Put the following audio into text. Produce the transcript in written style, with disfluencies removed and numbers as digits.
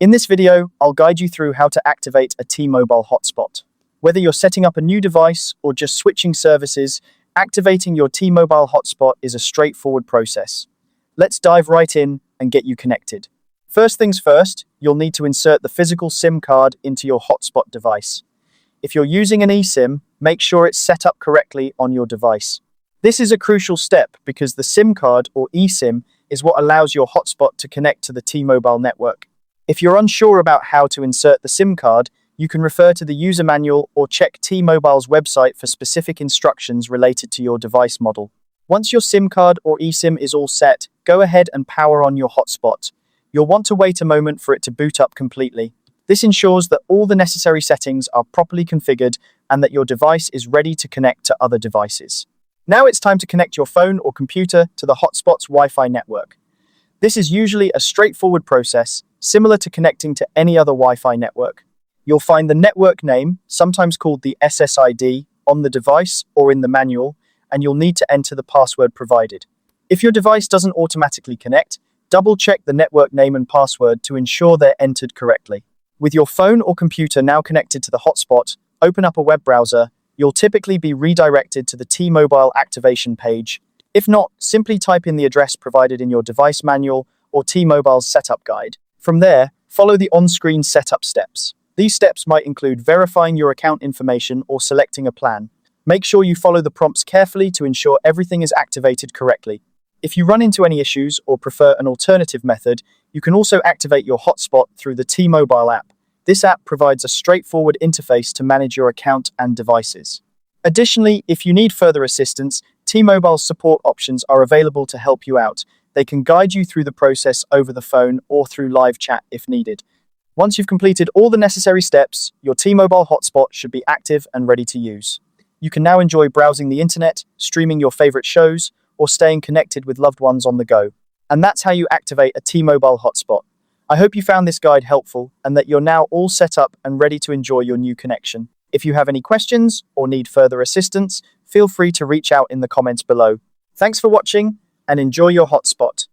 In this video, I'll guide you through how to activate a T-Mobile hotspot. Whether you're setting up a new device or just switching services, activating your T-Mobile hotspot is a straightforward process. Let's dive right in and get you connected. First things first, you'll need to insert the physical SIM card into your hotspot device. If you're using an eSIM, make sure it's set up correctly on your device. This is a crucial step because the SIM card or eSIM is what allows your hotspot to connect to the T-Mobile network. If you're unsure about how to insert the SIM card, you can refer to the user manual or check T-Mobile's website for specific instructions related to your device model. Once your SIM card or eSIM is all set, go ahead and power on your hotspot. You'll want to wait a moment for it to boot up completely. This ensures that all the necessary settings are properly configured and that your device is ready to connect to other devices. Now it's time to connect your phone or computer to the hotspot's Wi-Fi network. This is usually a straightforward process, similar to connecting to any other Wi-Fi network. You'll find the network name, sometimes called the SSID, on the device or in the manual, and you'll need to enter the password provided. If your device doesn't automatically connect, double-check the network name and password to ensure they're entered correctly. With your phone or computer now connected to the hotspot, open up a web browser. You'll typically be redirected to the T-Mobile activation page. If not, simply type in the address provided in your device manual or T-Mobile's setup guide. From there, follow the on-screen setup steps. These steps might include verifying your account information or selecting a plan. Make sure you follow the prompts carefully to ensure everything is activated correctly. If you run into any issues or prefer an alternative method, you can also activate your hotspot through the T-Mobile app. This app provides a straightforward interface to manage your account and devices. Additionally, if you need further assistance, T-Mobile's support options are available to help you out. They can guide you through the process over the phone or through live chat if needed. Once you've completed all the necessary steps, your T-Mobile hotspot should be active and ready to use. You can now enjoy browsing the internet, streaming your favorite shows, or staying connected with loved ones on the go. And that's how you activate a T-Mobile hotspot. I hope you found this guide helpful and that you're now all set up and ready to enjoy your new connection. If you have any questions or need further assistance, feel free to reach out in the comments below. Thanks for watching and enjoy your hotspot.